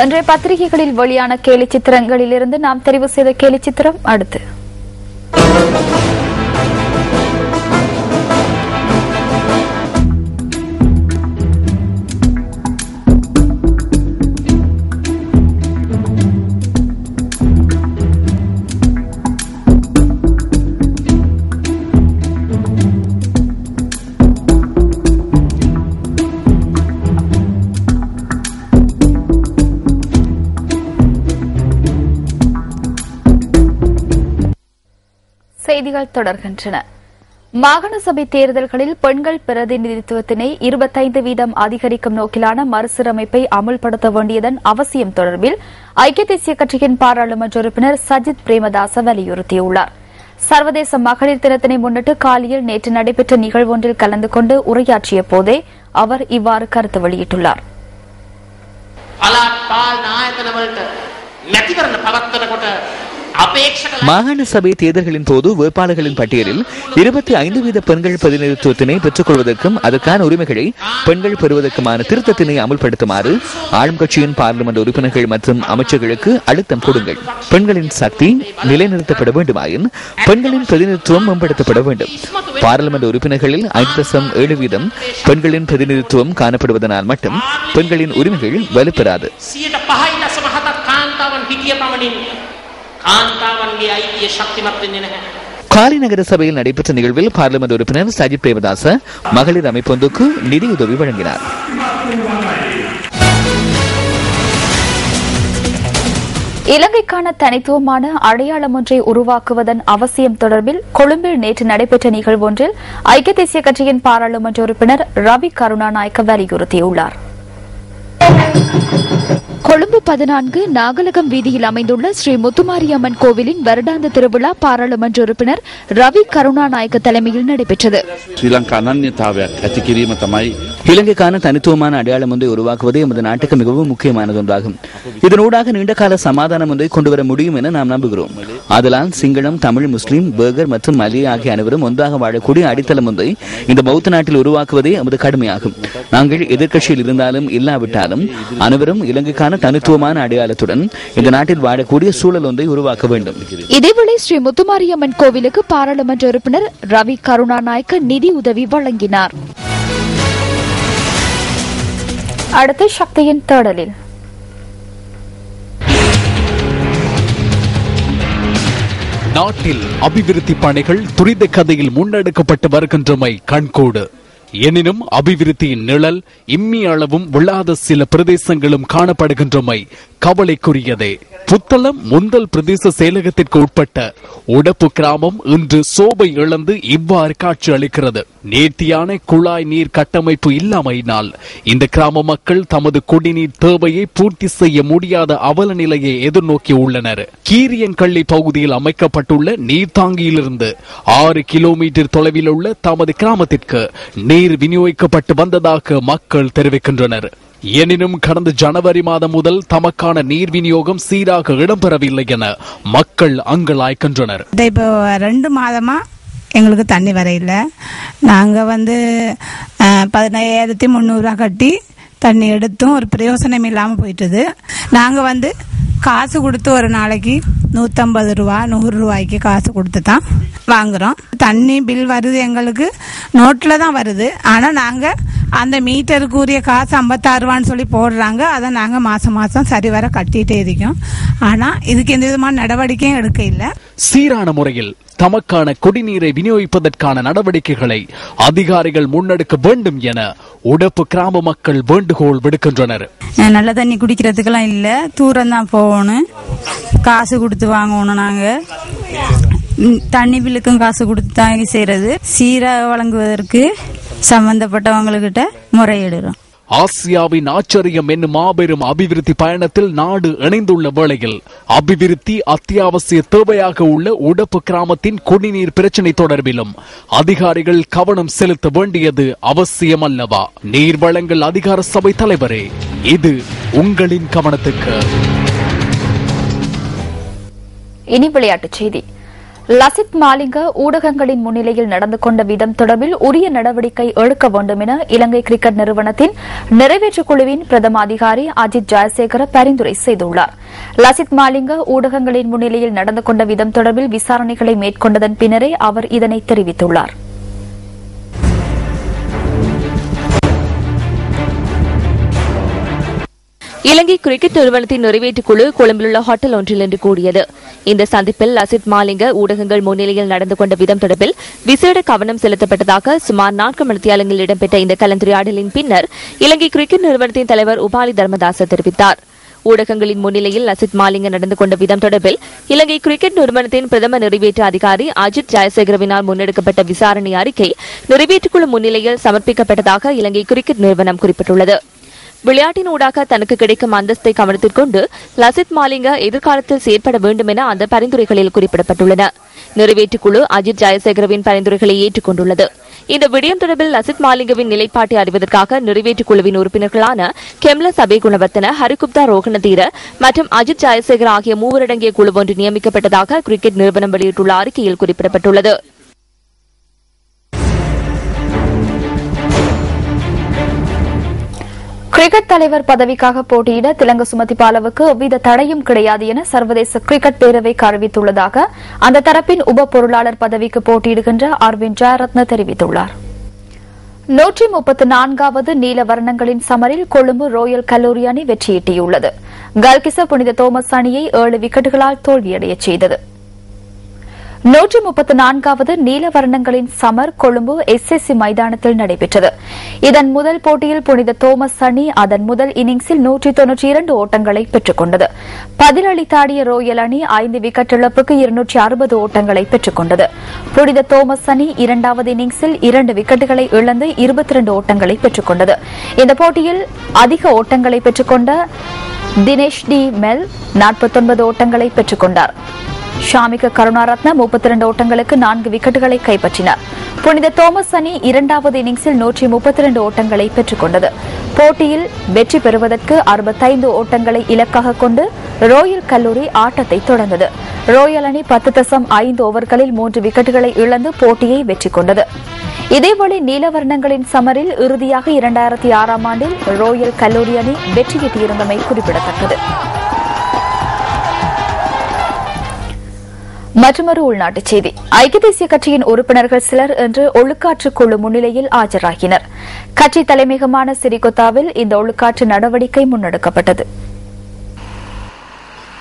இன்றைய பத்திரிகைகளில் வெளியான கேலி சித்திரங்களிலிருந்து நாம் தெரிவு செய்த கேலி சித்திரம் அடுத்து. செய்திகள் தொடர்கின்றன. மாகாண சபை தேர்தல்களில் பெண்கள் பிரதிநிதித்துவத்தினை 25% அதிகரிக்கும் நோக்கிலான மறுசீரமைப்பை அமுல்படுத்த வேண்டியதன் அவசியம் தொடர்பில் ஐக்கிய தேசிய கட்சியின் பாராளுமன்ற உறுப்பினர் சஜித் பிரேமதாச வலியுறுத்தியுள்ளார். சர்வதேச மகளிர் தினத்தினை முன்னிட்டு காலியில் நேற்று நடைபெற்ற நிகழ்வொன்றில் கலந்து கொண்டு உரையாற்றிய போதே அவர் இவ்வாறு கருத்து வெளியிட்டுள்ளார். மாகாண சபை தேர்தல்களின் போது வேட்பாளர்களின் பட்டியலில் 25% பெண்கள் பிரதிநிதித்துவத்தினை பெற்றுக் கொள்வதற்கும் அதற்கான உரிமைகளை பெண்கள் பெறுவதற்குமான திருத்தத்தினை அமுல்படுத்துமாறு ஆளும் கட்சியின் பார்லிமெண்ட் உறுப்பினர்கள் மற்றும் அமைச்சர்களுக்கு அழுத்தம் கொடுங்கள். பெண்களின் சக்தி நிலைநிறுத்தப்பட வேண்டுமாயின் பெண்களின் பிரதிநிதித்துவம் மேம்படுத்தப்பட வேண்டும். பார்லிமெண்ட் உறுப்பினர்களில் 5.7% பெண்களின் பிரதிநிதித்துவம் காணப்படுவதனால் மட்டும் பெண்களின் உரிமைகள் வலுப்பெறாது. காலி நகர சபையில் நடைபெற்ற நிகழ்வில் பார்லிமெண்ட் உறுப்பினர் சஜித் பிரேமதாச மகளிர் அமைப்பொன்றுக்கு நிதியுதவி வழங்கினார். இலங்கைக்கான தனித்துவமான அடையாளம் ஒன்றை உருவாக்குவதன் அவசியம் தொடர்பில் கொழும்பில் நேற்று நடைபெற்ற நிகழ்வொன்றில் ஐக்கிய தேசிய கட்சியின் பாராளுமன்ற உறுப்பினர் ரவி கருணாநாயக்க வலியுறுத்தியுள்ளார். கொழும்பு 14 நாகலகம் வீதியில் அமைந்துள்ள ஸ்ரீ முத்துமாரியம்மன் கோவிலின் வருடாந்த திருவிழா பாராளுமன்ற உறுப்பினர் ரவி கருணாநாயக்க தலைமையில் நடைபெற்றது. இலங்கைக்கான தனித்துவமான அடையாளம் ஒன்றை உருவாக்குவது எமது நாட்டுக்கு மிகவும் முக்கியமானது ஒன்றாகும். இதனூடாக நீண்டகால சமாதானம் ஒன்றை கொண்டுவர முடியும் என நாம் நம்புகிறோம். அதனால் சிங்களம், தமிழ், முஸ்லீம், பேர்கர் மற்றும் மலிய ஆகிய அனைவரும் ஒன்றாக வாழக்கூடிய அடித்தளம் ஒன்றை இந்த பௌத்த நாட்டில் உருவாக்குவதே எமது கடமையாகும். நாங்கள் எதிர்க்கட்சியில் இருந்தாலும் இல்லாவிட்டாலும் அனைவரும் இலங்கைக்கான தனித்துவமான அடையாளத்துடன் இந்த நாட்டில் வாழக்கூடிய சூழல் ஒன்றை உருவாக்க வேண்டும். இதேவேளை ஸ்ரீ முத்துமாரியம்மன் கோவிலுக்கு பாராளுமன்ற உறுப்பினர் ரவி கருணாநாயக்க நிதி உதவி வழங்கினார். அடுத்து சக்தியின் தேடலில் நாட்டில் அபிவிருத்தி பணிகள் துரித கதையில் முன்னெடுக்கப்பட்டு வருகின்றமை கண்கூடு. எனினும் அபிவிருத்தியின் நிழல் இம்மி அளவும் விழாத சில பிரதேசங்களும் காணப்படுகின்றமை கவலைக்குரியதே. புத்தளம் முந்தல் பிரதேச செயலகத்திற்கு உட்பட்ட உடப்பு கிராமம் இன்று சோபை இழந்து இவ்வாறு காட்சி அளிக்கிறது. நேர்த்தியான குழாய் நீர் கட்டமைப்பு இல்லாமையினால் இந்த கிராம மக்கள் தமது குடிநீர் தேவையை பூர்த்தி செய்ய முடியாத அவல நிலையை எதிர்நோக்கி உள்ளனர். கீரியங்கள்ளி பகுதியில் அமைக்கப்பட்டுள்ள நீர்த்தாங்கியிலிருந்து 6 கிலோமீட்டர் தொலைவில் உள்ள தமது கிராமத்திற்கு நீர் விநியோகிக்கப்பட்டு வந்ததாக மக்கள் தெரிவிக்கின்றனர். எனினும் கடந்த ஜனவரி மாதம் முதல் தமக்கான நீர் விநியோகம் சீராக இடம்பெறவில்லை என மக்கள் அங்கலாய்க்கின்றனர். இப்போ 2 மாதமா எங்களுக்கு தண்ணி வரையில. நாங்கள் 15,300 கட்டி தண்ணி எடுத்தும் ஒரு பிரயோசனம் இல்லாமல் போயிட்டுது. நாங்கள் காசு கொடுத்து ஒரு நாளைக்கு 150 ரூபா 100 ரூபாய்க்கு காசு கொடுத்து தான் வாங்குறோம். தண்ணி பில் வருது, எங்களுக்கு நோட்டில் தான் வருது. ஆனால் நாங்கள் அந்த மீட்டருக்கு உரிய காசு 56 ரூபான்னு சொல்லி போடுறாங்க. அதை நாங்கள் மாதம் மாதம் சரிவர கட்டிகிட்டே இருக்கோம். ஆனால் இதுக்கு எந்த விதமான நடவடிக்கையும் எடுக்க இல்லை. சீரான முறையில் தமக்கான குடிநீரை விநியோகிப்பதற்கான நடவடிக்கைகளை அதிகாரிகள் முன்னெடுக்க வேண்டும் என உடப்பு கிராம மக்கள் வேண்டுகோள் விடுக்கின்றனர். நல்ல தண்ணி குடிக்கிறதுக்கெல்லாம் இல்லை, தூரம் தான் போகணும், காசு கொடுத்து வாங்கணும். நாங்கள் தண்ணி பில்லுக்கும் காசு கொடுத்து தான் செய்யறது. சீராக வழங்குவதற்கு சம்பந்தப்பட்டவங்ககிட்ட முறையிடுறோம். ஆசியாவின் ஆச்சரியம் என்னும் மாபெரும் அபிவிருத்தி பயணத்தில் நாடு இணைந்துள்ள வேளையில் அபிவிருத்தி அத்தியாவசிய தேவையாக உள்ள உடப்பு கிராமத்தின் குடிநீர் பிரச்சினை தொடர்பிலும் அதிகாரிகள் கவனம் செலுத்த வேண்டியது அவசியம் அல்லவா? நீர் வழங்கல் அதிகார சபை தலைவரே, இது உங்களின் கவனத்துக்கு. இனி விளையாட்டுச் செய்தி. லசித் மாலிங்க ஊடகங்களின் முன்னிலையில் நடந்து கொண்ட விதம் தொடர்பில் உரிய நடவடிக்கை எடுக்க வேண்டும் என இலங்கை கிரிக்கெட் நிறுவனத்தின் நிறைவேற்றுக் குழுவின் பிரதம அதிகாரி அஜித் ஜெயசேகர பரிந்துரை செய்துள்ளார். லசித் மாலிங்க ஊடகங்களின் முன்னிலையில் நடந்து கொண்ட விதம் தொடர்பில் விசாரணைகளை மேற்கொண்டதன் பின்னரே அவர் இதனை தெரிவித்துள்ளார். இலங்கை கிரிக்கெட் நிறுவனத்தின் நிறைவேற்றுக் குழு கொழும்பிலுள்ள ஹோட்டல் ஒன்றில் இன்று கூடியது. இந்த சந்திப்பில் லசித் மாலிங்க ஊடகங்கள் முன்னிலையில் நடந்து கொண்ட விதம் தொடர்பில் விசேட கவனம் செலுத்தப்பட்டதாக சுமார் 4 மணித்தியாலங்களில் இடம்பெற்ற இந்த கலந்துரையாடலின் பின்னர் இலங்கை கிரிக்கெட் நிறுவனத்தின் தலைவர் உபாலி தர்மதாச தெரிவித்தார். ஊடகங்களின் முன்னிலையில் லசித் மாலிங்க நடந்து கொண்ட விதம் தொடர்பில் இலங்கை கிரிக்கெட் நிறுவனத்தின் பிரதம நிறைவேற்று அதிகாரி அஜித் ஜெயசேகரவினால் முன்னெடுக்கப்பட்ட விசாரணை அறிக்கை நிறைவேற்றுக்குழு முன்னிலையில் சமர்ப்பிக்கப்பட்டதாக இலங்கை கிரிக்கெட் நிறுவனம் குறிப்பிட்டுள்ளது. விளையாட்டின் ஊடாக தனக்கு கிடைக்கும் அந்தஸ்தை கவனத்தில் கொண்டு லசித் மாலிங்க எதிர்காலத்தில் செயற்பட வேண்டும் என அந்த பரிந்துரைகளில் குறிப்பிடப்பட்டுள்ளன. நிறைவேற்றுக்குழு அஜித் ஜெயசேகரவின் பரிந்துரைகளை ஏற்றுக்கொண்டுள்ளது. இந்த விடயம் தொடர்பில் லசித் மாலிங்கவின் நிலைப்பாட்டை அறிவதற்காக நிறைவேற்றுக் குழுவின் உறுப்பினர்களான கெம்ல சபை குணவர்த்தன, ஹரிகுப்தா ரோகணதீர மற்றும் அஜித் ஜெயசேகர் ஆகிய மூவரடங்கிய குழு ஒன்று நியமிக்கப்பட்டதாக கிரிக்கெட் நிறுவனம் வெளியிட்டுள்ள அறிக்கையில் குறிப்பிடப்பட்டுள்ளது. கிரிக்கெட் தலைவர் பதவிக்காக போட்டியிட திலங்க சுமதிபாலவுக்கு எவ்வித தடையும் கிடையாது என சர்வதேச கிரிக்கெட் பேரவைக்கு அறிவித்துள்ளதாக அந்த தரப்பின் உப பொருளாளர் பதவிக்கு போட்டியிடுகின்ற அரவிந்த் ஜெயரத்ன தெரிவித்துள்ளார். 134வது நீல வர்ணங்களின் சமரில் கொழும்பு ரோயல் கல்லூரி அணி வெற்றியீட்டியுள்ளது. கல்கிச புனித தோமஸ் அணியை 7 விக்கெட்டுகளால் தோல்வியடையச் செய்தது. 134வது நீல வர்ணங்களின் சமர் கொழும்பு SSC மைதானத்தில் நடைபெற்றது. இதன் முதல் போட்டியில் புனித தோமஸ் அணி அதன் முதல் இன்னிங்ஸில் 192 ஓட்டங்களை பெற்றுக் கொண்டது. பதிலளித்தாடிய ரோயல் அணி 5 விக்கெட் இழப்புக்கு 260 ஓட்டங்களை பெற்றுக் கொண்டது. புனித தோமஸ் அணி இரண்டாவது இன்னிங்ஸில் 2 விக்கெட்டுகளை இழந்து 22 ஓட்டங்களை பெற்றுக் கொண்டது. இந்த போட்டியில் அதிக ஓட்டங்களை பெற்றுக் கொண்ட தினேஷ் டி மெல் 49 ஓட்டங்களை பெற்றுக் கொண்டார். ஷாமிக கருணாரத்ன 32 ஓட்டங்களுக்கு 4 விக்கெட்டுகளை கைப்பற்றினார். புனித தோமஸ் அணி இரண்டாவது இன்னிங்ஸில் 132 ஓட்டங்களை பெற்றுக் கொண்டது. போட்டியில் வெற்றி பெறுவதற்கு 65 ஓட்டங்களை இலக்காக கொண்டு ரோயல் கல்லூரி ஆட்டத்தை தொடர்ந்தது. ரோயல் அணி 10.5 ஓவர்களில் 3 விக்கெட்டுகளை இழந்து போட்டியை வெற்றி கொண்டது. இதேவேளை நீலவர்ணங்களின் சமரில் இறுதியாக 2006ஆம் ஆண்டில் ரோயல் கல்லூரி அணி வெற்றியீட்டியிருந்தமை குறிப்பிடத்தக்கது. மற்றொரு உள்நாட்டுச் செய்தி. ஐக்கிய தேசிய கட்சியின் உறுப்பினர்கள் சிலர் இன்று ஒழுக்காற்று குழு முன்னிலையில் ஆஜராகினர். கட்சி தலைமையகமான சிறிகொத்தாவில் இந்த ஒழுக்காற்று நடவடிக்கை முன்னெடுக்கப்பட்டது.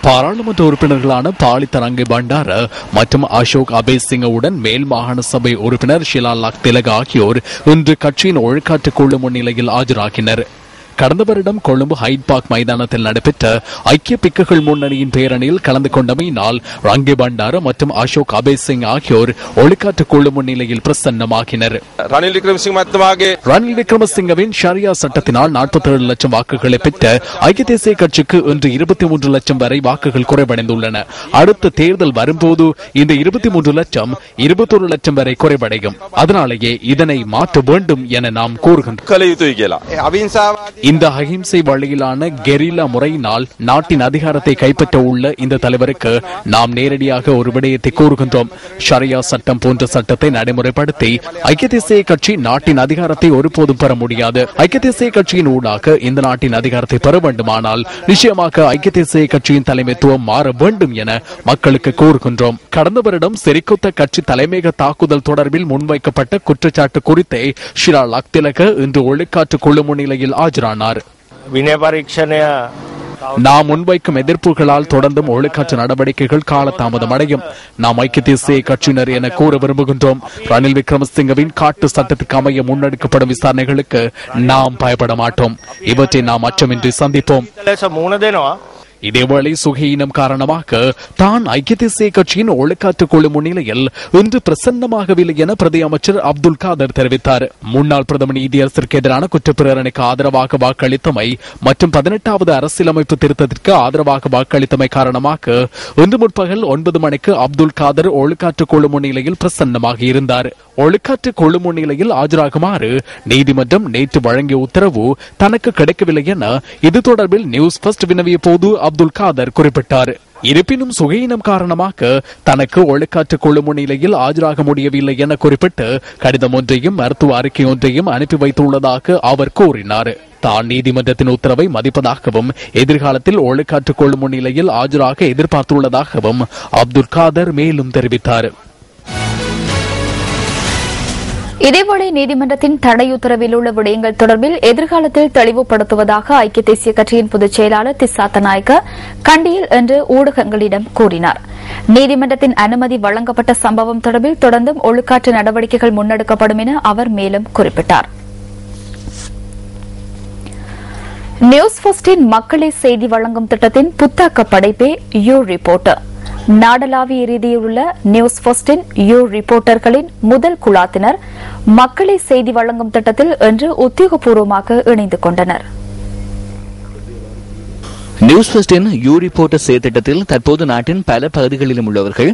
பாராளுமன்ற உறுப்பினர்களான பாலித்த ரங்கே பண்டார மற்றும் அசோக் அபேசிங்கவுடன் மேல் மாகாண சபை உறுப்பினர் ஷிலா லாக் திலக ஆகியோர் இன்று கட்சியின் ஒழுக்காற்று குழு முன்னிலையில் ஆஜராகினர். கடந்த வருடம் கொழும்பு ஹைட் பார்க் மைதானத்தில் நடைபெற்ற ஐக்கிய பிக்குகள் முன்னணியின் பேரணியில் கலந்து கொண்டமையினால் ரங்கே பண்டார மற்றும் அசோக் அபேசிங் ஆகியோர் ஒழுக்காற்று குழு முன்னிலையில் பிரசன்னமாகினர். ரணில் விக்ரமசிங்கவின் ஷரியா சட்டத்தினால் 47 லட்சம் வாக்குகளை பெற்ற ஐக்கிய தேசிய கட்சிக்கு இன்று 23 லட்சம் வரை வாக்குகள் குறைவடைந்துள்ளன. அடுத்த தேர்தல் வரும்போது இந்த 23 லட்சம் 21 லட்சம் வரை குறைவடையும். அதனாலேயே இதனை மாற்ற வேண்டும் என நாம் கூறுகின்றோம். இந்த அஹிம்சை வழியிலான கெரில்லா முறையினால் நாட்டின் அதிகாரத்தை கைப்பற்ற உள்ள இந்த தலைவருக்கு நாம் நேரடியாக ஒரு விடயத்தை கூறுகின்றோம். ஷரியா சட்டம் போன்ற சட்டத்தை நடைமுறைப்படுத்தி ஐக்கிய தேசிய கட்சி நாட்டின் அதிகாரத்தை ஒருபோதும் பெற முடியாது. ஐக்கிய தேசிய கட்சியின் ஊடாக இந்த நாட்டின் அதிகாரத்தை பெற வேண்டுமானால் நிச்சயமாக ஐக்கிய தேசிய கட்சியின் தலைமைத்துவம் மாற வேண்டும் என மக்களுக்கு கூறுகின்றோம். கடந்த வருடம் சிறிகொத்த கட்சி தலைமையக தாக்குதல் தொடர்பில் முன்வைக்கப்பட்ட குற்றச்சாட்டு குறித்தே ஷிலா லாக் திலக இன்று ஒழுக்காற்று குழு முன்னிலையில் ஆஜரானார். நாம் முன்வைக்கும் எதிர்ப்புகளால் தொடர்ந்தும் ஒழுக்காற்று நடவடிக்கைகள் காலதாமதம் அடையும். நாம் ஐக்கிய தேசிய கட்சியினர் என கூற விரும்புகின்றோம். ரணில் விக்ரமசிங்கவின் காட்டு சட்டத்துக்கு அமைய முன்னெடுக்கப்படும் விசாரணைகளுக்கு நாம் பயப்பட மாட்டோம். இவற்றை நாம் அச்சமின்றி சந்திப்போம். இதேவேளை சுகையினம் காரணமாக தான் ஐக்கிய தேசிய கட்சியின் ஒழுக்காற்று குழு முன்னிலையில் இன்று பிரசன்னமாகவில்லை என பிரதி அமைச்சர் அப்துல் காதர் தெரிவித்தார். முன்னாள் பிரதமர் நீதியரசருக்கு எதிரான குற்றப்பிரேரணைக்கு ஆதரவாக வாக்களித்தமை மற்றும் 18வது அரசியலமைப்பு திருத்தத்திற்கு ஆதரவாக வாக்களித்தமை காரணமாக இன்று முற்பகல் 9 மணிக்கு அப்துல் காதர் ஒழுக்காற்று குழு முன்னிலையில் பிரசன்னமாக இருந்தார். ஒழுக்காற்று குழு முன்னிலையில் ஆஜராகுமாறு நீதிமன்றம் நேற்று வழங்கிய உத்தரவு தனக்கு கிடைக்கவில்லை என இது தொடர்பில் நியூஸ் ஃபர்ஸ்ட் வினவிய போது அப்துல் காதர் குறிப்பிட்டார். இருப்பினும் சுகையினம் காரணமாக தனக்கு ஒழுக்காற்று கொள்ளும் முன்னிலையில் ஆஜராக முடியவில்லை என குறிப்பிட்டு கடிதம் ஒன்றையும் மருத்துவ அறிக்கை ஒன்றையும் அனுப்பி வைத்துள்ளதாக அவர் கூறினார். தான் நீதிமன்றத்தின் உத்தரவை மதிப்பதாகவும் எதிர்காலத்தில் ஒழுக்காற்று கொள்ளும் முன்னிலையில் ஆஜராக எதிர்பார்த்துள்ளதாகவும் அப்துல் காதர் மேலும் தெரிவித்தார். இதேவேளை நீதிமன்றத்தின் தடை உத்தரவில் உள்ள விடயங்கள் தொடர்பில் எதிர்காலத்தில் தெளிவுபடுத்துவதாக ஐக்கிய தேசிய கட்சியின் பொதுச் செயலாளர் திஸ்ஸாத்த நாயக்க கண்டியில் இன்று ஊடகங்களிடம் கூறினார். நீதிமன்றத்தின் அனுமதி வழங்கப்பட்ட சம்பவம் தொடர்பில் தொடர்ந்தும் ஒழுக்காற்று நடவடிக்கைகள் முன்னெடுக்கப்படும் என அவர் மேலும் குறிப்பிட்டார். நியூஸ் ஃபர்ஸ்டின் மக்களை செய்தி வழங்கும் திட்டத்தின் புத்தாக்க படைப்பே யூ ரிப்போர்ட்டர். நாடளாவிய ரீதியில் உள்ள நியூஸ் ஃபர்ஸ்டின் யூ ரிப்போர்ட்டர்களின் முதல் குழாத்தினர் மக்களை செய்தி வழங்கும் திட்டத்தில் இன்று உத்தியோகபூர்வமாக இணைந்து கொண்டனர். நியூஸ் ஃபர்ஸ்டின் யூ ரிப்போர்ட்டர் செயற்திட்டத்தில் தற்போது நாட்டின் பல பகுதிகளிலும் உள்ளவர்கள்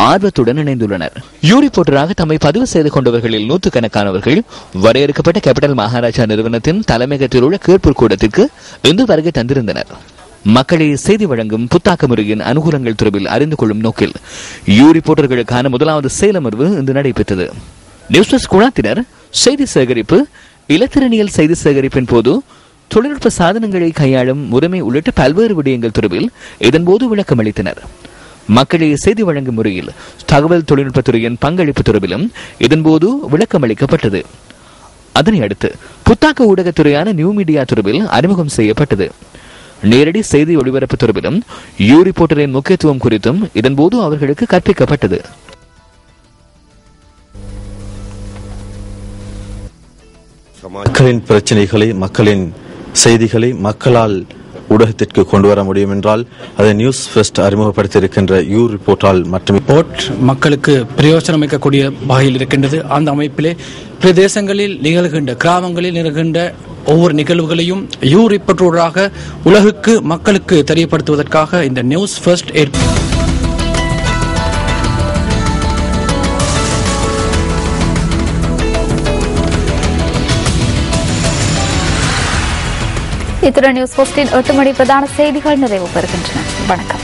ஆர்வத்துடன் இணைந்துள்ளனர். யூ ரிப்போர்ட்டராக தம்மை பதிவு செய்து கொண்டவர்களில் நூற்றுக்கணக்கானவர்கள் வரையறுக்கப்பட்ட கேபிட்டல் மகாராஜா நிறுவனத்தின் தலைமையகத்தில் உள்ள கேட்பூர் கூடத்திற்கு இன்று வருகை தந்திருந்தனர். மக்களை செய்தி வழங்கும் புத்தாக்க முறையின் அனுகூலங்கள் தொடர்பில் அறிந்து கொள்ளும் நோக்கில் யூ ரிப்போர்ட்டர்களுக்கான முதலாவது செயலமர்வு இன்று நடைபெற்றது. நியூஸ் ஃபர்ஸ்ட் குழாத்தினர் செய்தி சேகரிப்பு, இலத்திரனியல் செய்தி சேகரிப்பின் போது தொழில்நுட்ப சாதனங்களை கையாளும் முறைமை உள்ளிட்ட பல்வேறு விடயங்கள் தொடர்பில் இதன்போது விளக்கம் அளித்தனர். மக்களை செய்தி வழங்கும் முறையில் தகவல் தொழில்நுட்பத்துறையின் பங்களிப்பு தொடர்பிலும் இதன்போது விளக்கம் அளிக்கப்பட்டது. அதனை அடுத்து புத்தாக்க ஊடகத்துறையான நியூ மீடியா தொடர்பில் அறிமுகம் செய்யப்பட்டது. நேரடி செய்தி ஒளிபரப்பு தொடர்பிலும் யூ ரிப்போர்ட்டரின் முக்கியத்துவம் குறித்தும் இதன்போது அவர்களுக்கு கற்பிக்கப்பட்டது. மக்களின் பிரச்சனைகளை, மக்களின் செய்திகளை மக்களால் ஊடகத்திற்கு கொண்டு வர முடியும் என்றால் அதை நியூஸ் ஃபர்ஸ்ட் அறிமுகப்படுத்தியிருக்கின்ற யூ ரிப்போர்ட்டால் மற்றும் ரிப்போர்ட் மக்களுக்கு பிரயோஜனமிக்கக்கூடிய வகையில் இருக்கின்றது. அந்த அமைப்பிலே பிரதேசங்களில் நிகழ்கின்ற, கிராமங்களில் நிகழ்கின்ற ஒவ்வொரு நிகழ்வுகளையும் யூ ரிப்போர்ட்டராக உலகுக்கு மக்களுக்கு தெரியப்படுத்துவதற்காக இந்த நியூஸ் ஃபர்ஸ்ட் இத்துடன் நியூஸ் ஃபர்ஸ்டின் 8 மணி பிரதான செய்திகள் நிறைவு பெறுகின்றன. வணக்கம்.